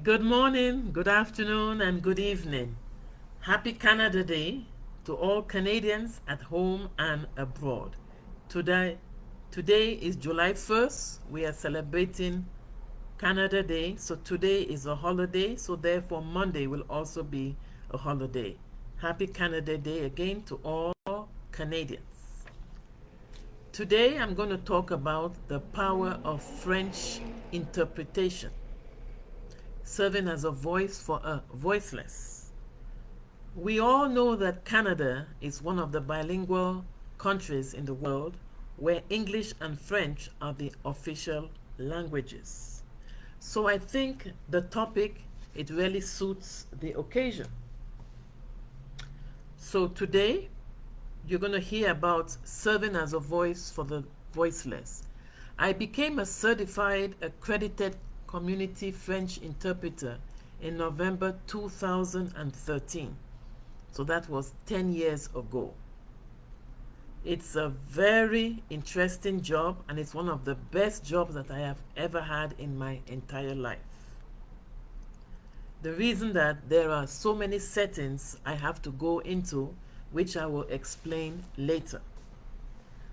Good morning, good afternoon, and good evening. Happy Canada Day to all Canadians at home and abroad. Today, today is July 1st. We are celebrating Canada Day, so today is a holiday, so therefore Monday will also be a holiday. Happy Canada Day again to all Canadians. Today I'm going to talk about the power of French interpretation, serving as a voice for a voiceless. We all know that Canada is one of the bilingual countries in the world where English and French are the official languages. So I think the topic, it really suits the occasion. So today you're going to hear about serving as a voice for the voiceless. I became a certified accredited community French interpreter in November 2013. So that was 10 years ago. It's a very interesting job, and it's one of the best jobs that I have ever had in my entire life. The reason that there are so many settings I have to go into, which I will explain later.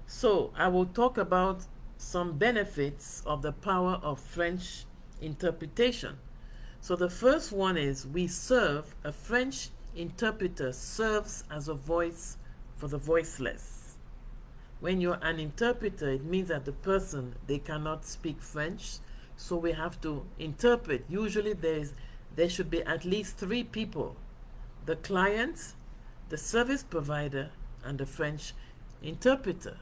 So I will talk about some benefits of the power of French interpretation. So the first one is a French interpreter serves as a voice for the voiceless. When you're an interpreter, it means that the person, they cannot speak French, so we have to interpret. Usually there should be at least 3 people: the client, the service provider, and the French interpreter.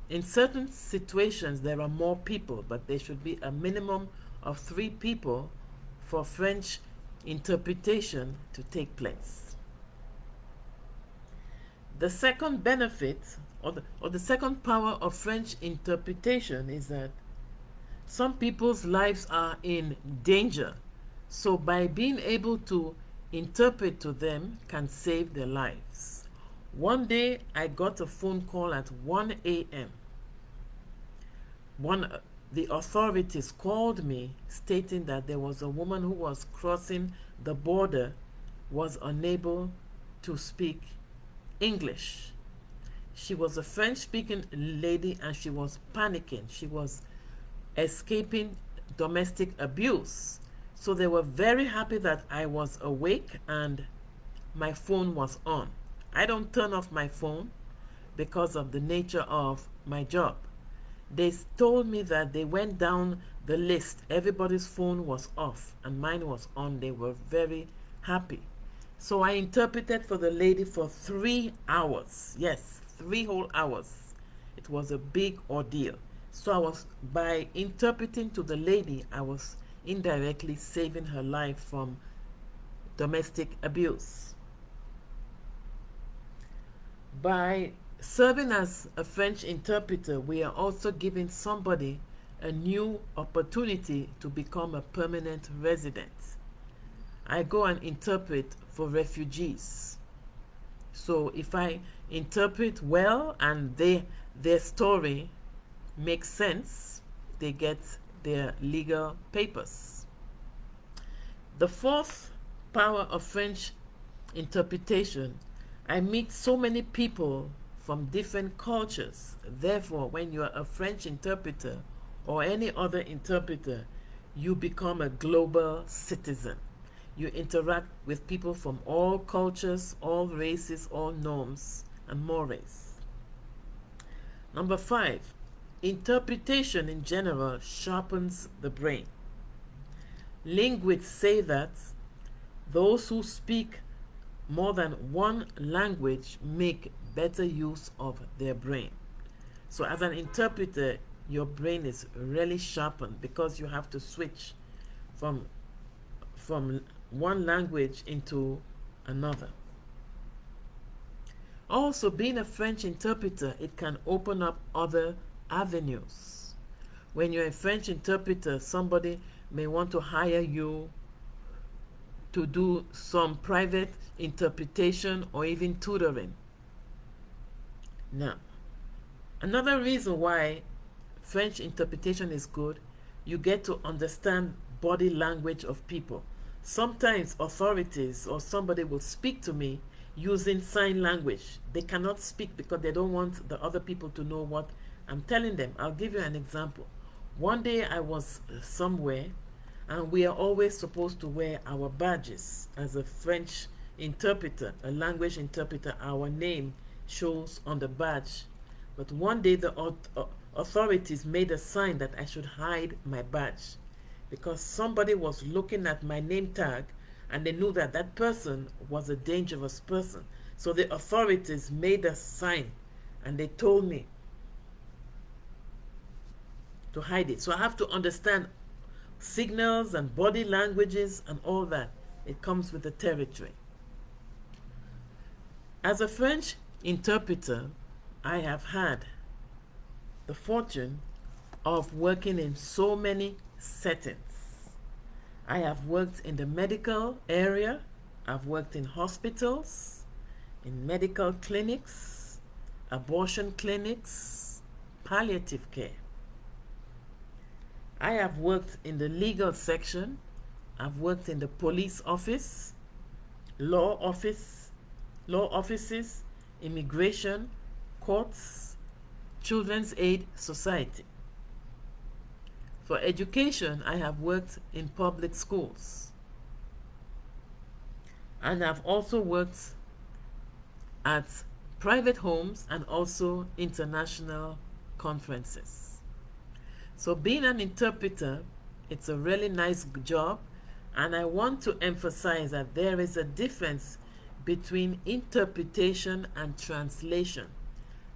In certain situations, there are more people, but there should be a minimum of 3 people for French interpretation to take place. The second benefit, or the second power of French interpretation, is that some people's lives are in danger. So by being able to interpret to them can save their lives. One day I got a phone call at 1 a.m. The authorities called me stating that there was a woman who was crossing the border, was unable to speak English. She was a French-speaking lady and she was panicking. She was escaping domestic abuse. So they were very happy that I was awake and my phone was on. I don't turn off my phone because of the nature of my job. They told me that they went down the list. Everybody's phone was off and mine was on. They were very happy. So I interpreted for the lady for 3 hours. Yes, 3 whole hours. It was a big ordeal. So by interpreting to the lady, I was indirectly saving her life from domestic abuse. By serving as a French interpreter, we are also giving somebody a new opportunity to become a permanent resident. I go and interpret for refugees. So if I interpret well and their story makes sense, they get their legal papers. The fourth power of French interpretation, I meet so many people from different cultures. Therefore, when you are a French interpreter or any other interpreter, you become a global citizen. You interact with people from all cultures, all races, all norms, and mores. Number 5, interpretation in general sharpens the brain. Linguists say that those who speak more than one language make better use of their brain. So as an interpreter, your brain is really sharpened because you have to switch from one language into another. Also, being a French interpreter, it can open up other avenues. When you're a French interpreter, somebody may want to hire you to do some private interpretation or even tutoring. Now, another reason why French interpretation is good, you get to understand body language of people. Sometimes authorities or somebody will speak to me using sign language. They cannot speak because they don't want the other people to know what I'm telling them. I'll give you an example. One day I was somewhere, and we are always supposed to wear our badges. As a French interpreter, a language interpreter, our name shows on the badge. But one day the authorities made a sign that I should hide my badge because somebody was looking at my name tag and they knew that that person was a dangerous person. So the authorities made a sign and they told me to hide it. So I have to understand signals and body languages and all that. It comes with the territory. As a French interpreter, I have had the fortune of working in so many settings. I have worked in the medical area, I've worked in hospitals, in medical clinics, abortion clinics, palliative care. I have worked in the legal section, I've worked in the police office, law offices, immigration, courts, children's aid society. For education, I have worked in public schools. And I've also worked at private homes and also international conferences. So being an interpreter, it's a really nice job, and I want to emphasize that there is a difference between interpretation and translation.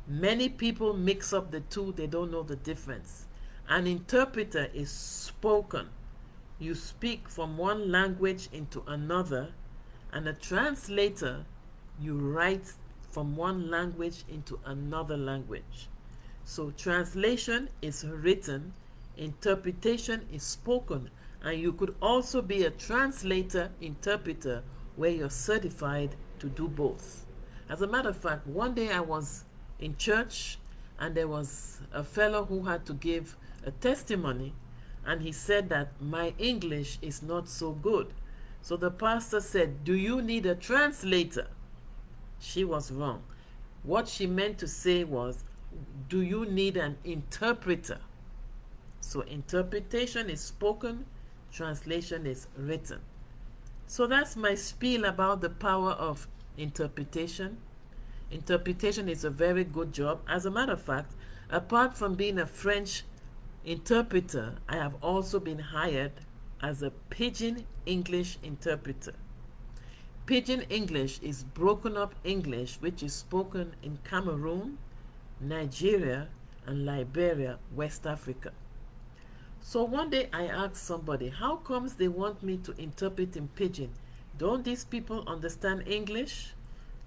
Many people mix up the two, they don't know the difference. An interpreter is spoken. You speak from one language into another, and a translator, you write from one language into another language. So translation is written, interpretation is spoken, and you could also be a translator, interpreter, where you're certified to do both. As a matter of fact, one day I was in church and there was a fellow who had to give a testimony, and he said that my English is not so good. So the pastor said, "Do you need a translator?" She was wrong. What she meant to say was, "Do you need an interpreter?" So interpretation is spoken, translation is written. So that's my spiel about the power of interpretation. Interpretation is a very good job. As a matter of fact, apart from being a French interpreter, I have also been hired as a Pidgin English interpreter. Pidgin English is broken up English which is spoken in Cameroon, Nigeria, and Liberia, West Africa. So one day I asked somebody, how comes they want me to interpret in Pidgin? Don't these people understand English?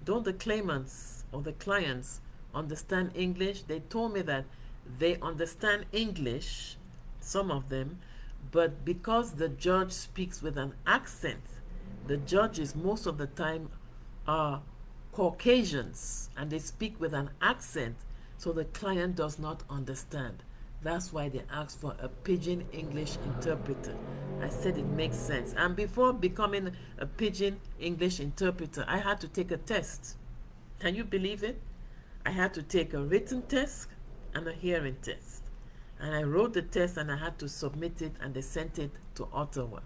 Don't the claimants or the clients understand English? They told me that they understand English, some of them, but because the judge speaks with an accent, the judges most of the time are Caucasians and they speak with an accent, so the client does not understand. That's why they asked for a Pidgin English interpreter. I said it makes sense. And before becoming a Pidgin English interpreter, I had to take a test. Can you believe it? I had to take a written test and a hearing test. And I wrote the test and I had to submit it, and they sent it to Ottawa.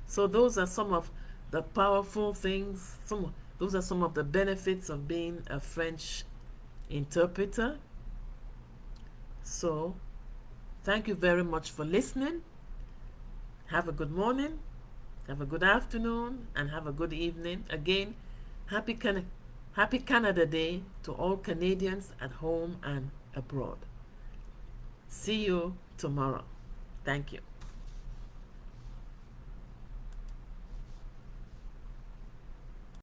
So those are some of the powerful things, those are some of the benefits of being a French interpreter. So thank you very much for listening. Have a good morning, have a good afternoon, and have a good evening. Again, happy Canada Day to all Canadians at home and abroad. See you tomorrow. Thank you.